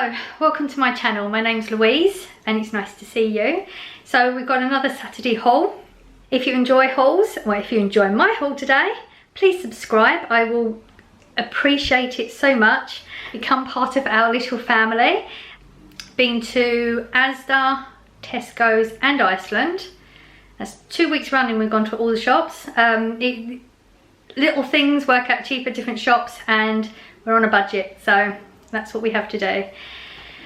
Hello, welcome to my channel. My name's Louise and it's nice to see you. So we've got another Saturday haul. If you enjoy hauls, or if you enjoy my haul today, please subscribe. I will appreciate it so much. Become part of our little family. Been to Asda, Tesco's and Iceland. That's 2 weeks running we've gone to all the shops. Little things work out cheap at different shops and we're on a budget, so that's what we have to do.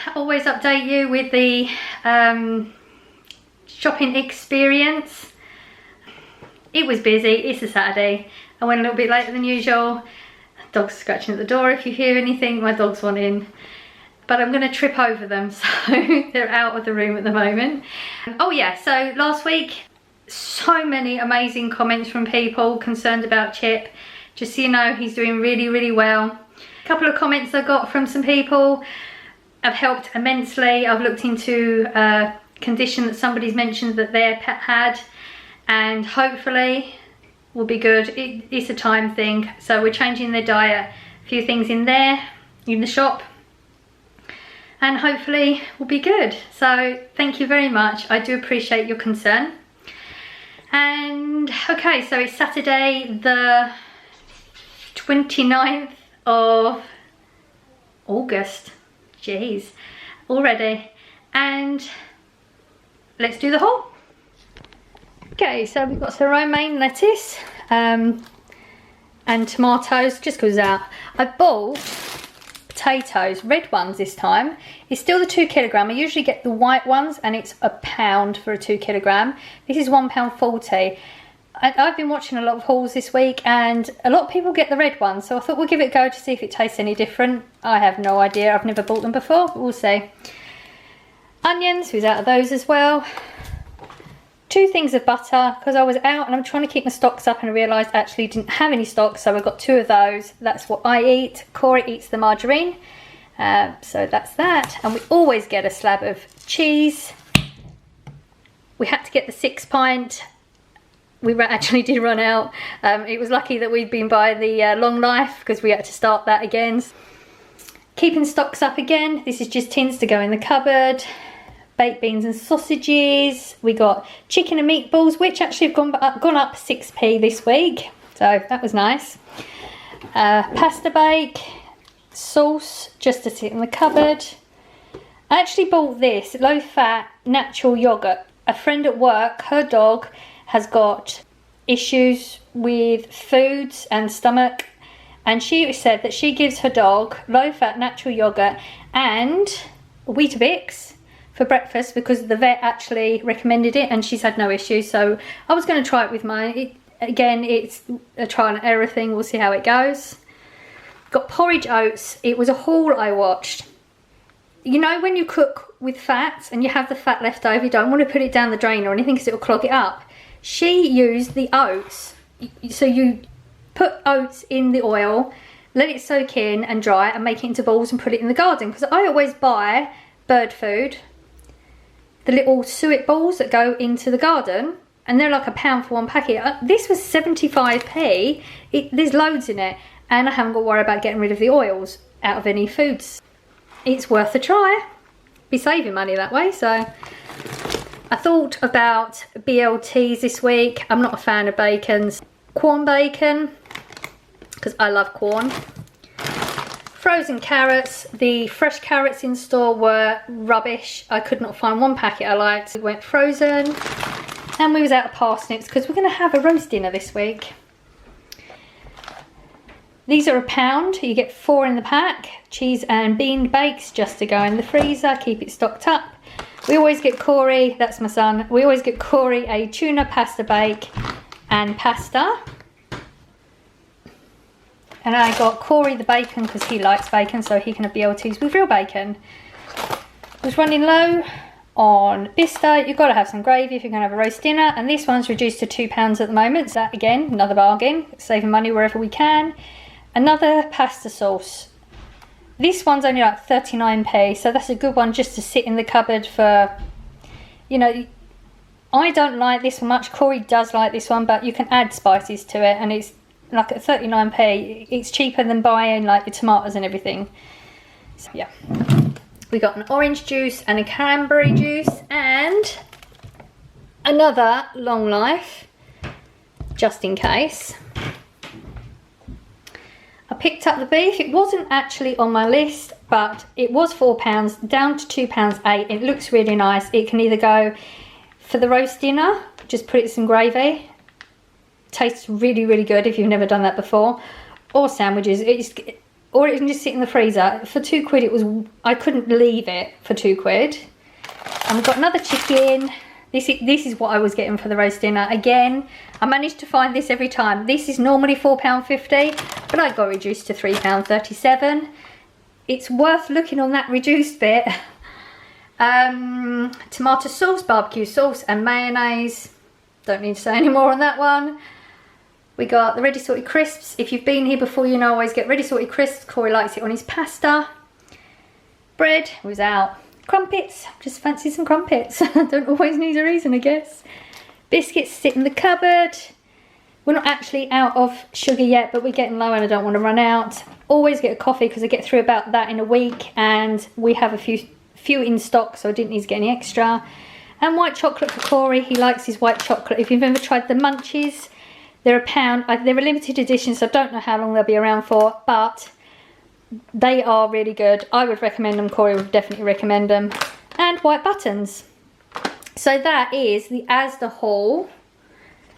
I always update you with the shopping experience. It was busy, it's a Saturday. I went a little bit later than usual. Dog's scratching at the door. If you hear anything, my dogs want in. But I'm going to trip over them, so they're out of the room at the moment. Oh yeah, so last week, so many amazing comments from people concerned about Chip. Just so you know, he's doing really, really well. A couple of comments I got from some people have helped immensely. I've looked into a condition that somebody's mentioned that their pet had, and hopefully will be good. It's a time thing, so we're changing their diet, a few things in there, in the shop, and hopefully will be good. So thank you very much. I do appreciate your concern. And okay, so it's Saturday the 29th of August. Jeez, already. And let's do the haul. Okay, so we've got some romaine lettuce and tomatoes, just goes out. I bought potatoes, red ones this time. It's still the 2 kilogram. I usually get the white ones and it's £1 for a 2 kilogram. This is £1.40. I've been watching a lot of hauls this week and a lot of people get the red ones, so I thought we'll give it a go to see if it tastes any different. I have no idea, I've never bought them before, but we'll see. Onions, was out of those as well. 2 things of butter, because I was out and I'm trying to keep my stocks up and I realised I actually didn't have any stocks, so I got 2 of those. That's what I eat. Corey eats the margarine, so that's that. And we always get a slab of cheese. We had to get the 6 pint. We actually did run out. It was lucky that we'd been by the long life because we had to start that again. Keeping stocks up again. This is just tins to go in the cupboard. Baked beans and sausages. We got chicken and meatballs, which actually have gone up 6p this week, so that was nice. Pasta bake, sauce just to sit in the cupboard. I actually bought this low fat natural yogurt. A friend at work, her dog has got issues with foods and stomach, and she said that she gives her dog low fat natural yogurt and Weetabix for breakfast because the vet actually recommended it and she's had no issues. So I was going to try it with mine. Again, it's a trial and error thing. We'll see how it goes. Got porridge oats. It was a haul I watched. You know when you cook with fat and you have the fat left over, you don't want to put it down the drain or anything because it will clog it up. She used the oats. So you put oats in the oil, let it soak in and dry and make it into balls and put it in the garden, because I always buy bird food, the little suet balls that go into the garden, and they're like £1 for 1 packet. This was 75p. There's loads in it, and I haven't got to worry about getting rid of the oils out of any foods. It's worth a try. Be saving money that way. So I thought about BLTs this week. I'm not a fan of bacons. Corn bacon, because I love corn. Frozen carrots. The fresh carrots in store were rubbish. I could not find 1 packet I liked. We went frozen. And we was out of parsnips because we're going to have a roast dinner this week. These are £1. You get 4 in the pack. Cheese and bean bakes just to go in the freezer. Keep it stocked up. We always get Corey, that's my son, we always get Corey a tuna pasta bake and pasta. And I got Corey the bacon because he likes bacon, so he can have BLTs with real bacon. Was running low on Bista. You've got to have some gravy if you're going to have a roast dinner, and this one's reduced to £2 at the moment, so that again, another bargain, saving money wherever we can. Another pasta sauce. This one's only like 39p, so that's a good one just to sit in the cupboard for, you know, I don't like this one much. Corey does like this one, but you can add spices to it, and it's like at 39p. It's cheaper than buying like the tomatoes and everything. So yeah. We got an orange juice and a cranberry juice and another long life, just in case. I picked up the beef. It wasn't actually on my list, but it was £4 down to £2.08. It looks really nice. It can either go for the roast dinner, just put it in some gravy. Tastes really, really good if you've never done that before. Or sandwiches. Or it can just sit in the freezer. For £2 it was, I couldn't leave it for £2. And we've got another chicken. This is what I was getting for the roast dinner. Again, I managed to find this every time. This is normally £4.50, but I got reduced to £3.37. It's worth looking on that reduced bit. Tomato sauce, barbecue sauce and mayonnaise. Don't need to say any more on that one. We got the ready salted crisps. If you've been here before, you know I always get ready salted crisps. Corey likes it on his pasta. Bread was out. Crumpets, just fancy some crumpets. Don't always need a reason, I guess. Biscuits sit in the cupboard. We're not actually out of sugar yet, but we're getting low and I don't want to run out. Always get a coffee because I get through about that in a week, and we have a few in stock, so I didn't need to get any extra. And white chocolate for Corey. He likes his white chocolate. If you've ever tried the Munchies, they're £1. They're a limited edition, so I don't know how long they'll be around for, but they are really good. I would recommend them. Corey would definitely recommend them. And white buttons. So that is the Asda haul.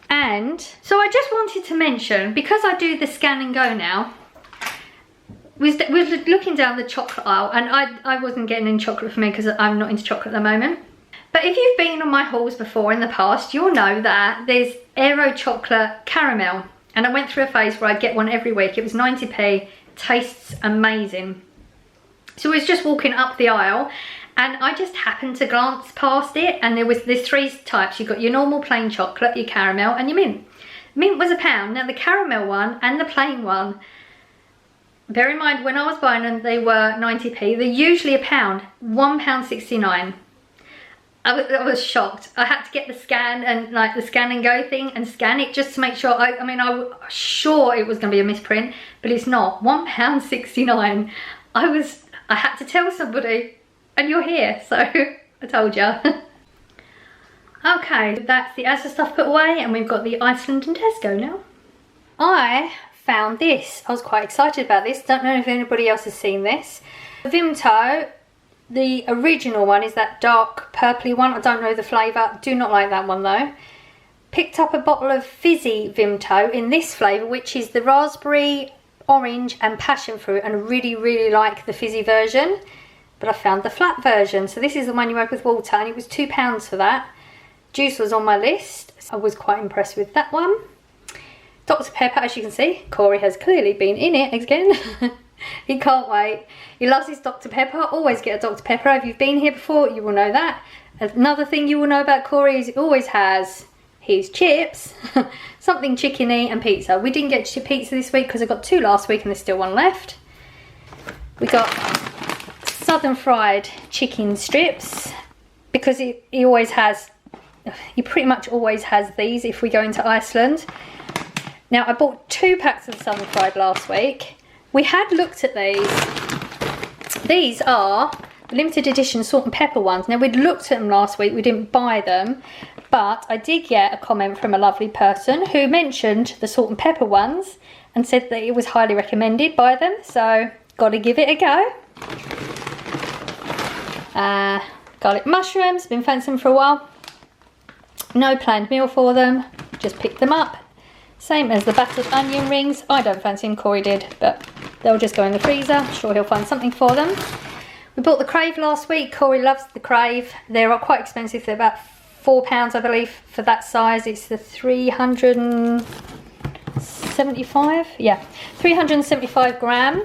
And so I just wanted to mention, because I do the scan and go now, was looking down the chocolate aisle, and I wasn't getting any chocolate for me because I'm not into chocolate at the moment. But if you've been on my hauls before in the past, you'll know that there's Aero chocolate caramel. And I went through a phase where I'd get one every week. It was 90p. Tastes amazing. So I was just walking up the aisle and I just happened to glance past it, and there's three types. You've got your normal plain chocolate, your caramel and your mint. Mint was £1. Now the caramel one and the plain one, bear in mind when I was buying them they were 90p. They're usually £1, £1.69. I was shocked. I had to get the scan and like the scan and go thing and scan it just to make sure. I mean, I was sure it was going to be a misprint, but it's not. £1.69. I had to tell somebody, and you're here, so I told you. Okay, that's the Asda stuff put away, and we've got the Iceland and Tesco now. I found this. I was quite excited about this. Don't know if anybody else has seen this. Vimto. The original one is that dark purpley one. I don't know the flavour. Do not like that one though. Picked up a bottle of Fizzy Vimto in this flavour, which is the raspberry, orange and passion fruit, and I really, really like the fizzy version. But I found the flat version. So this is the one you make with water, and it was £2 for that. Juice was on my list. I was quite impressed with that one. Dr Pepper, as you can see, Corey has clearly been in it again. He can't wait. He loves his Dr Pepper. Always get a Dr Pepper. If you've been here before, you will know that. Another thing you will know about Corey is he always has his chips, something chickeny and pizza. We didn't get pizza this week because I got 2 last week and there's still 1 left. We got southern fried chicken strips because he always has, he pretty much always has these if we go into Iceland. Now I bought 2 packs of southern fried last week. We had looked at these. These are the limited edition salt and pepper ones. Now we'd looked at them last week, we didn't buy them, but I did get a comment from a lovely person who mentioned the salt and pepper ones and said that it was highly recommended by them, so gotta give it a go. Garlic mushrooms, been fancying them for a while. No planned meal for them, just picked them up. Same as the battered onion rings. I don't fancy them, Corey did, but they'll just go in the freezer. I'm sure he'll find something for them. We bought the Crave last week. Corey loves the Crave. They're quite expensive. They're about £4, I believe, for that size. It's the 375. Yeah, 375 gram.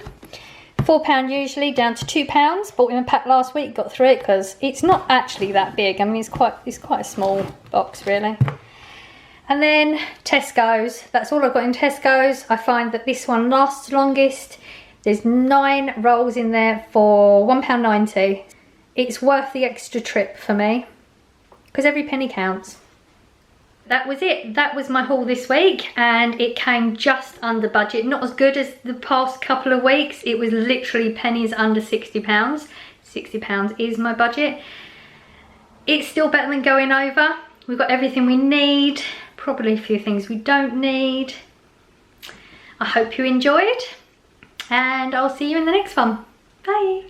£4 usually, down to £2. Bought him a pack last week. Got through it because it's not actually that big. I mean, it's quite a small box, really. And then Tesco's, that's all I've got in Tesco's. I find that this one lasts longest. There's 9 rolls in there for £1.90. It's worth the extra trip for me because every penny counts. That was it. That was my haul this week, and it came just under budget. Not as good as the past couple of weeks. It was literally pennies under £60. £60 is my budget. It's still better than going over. We've got everything we need, probably a few things we don't need. I hope you enjoyed, and I'll see you in the next one. Bye.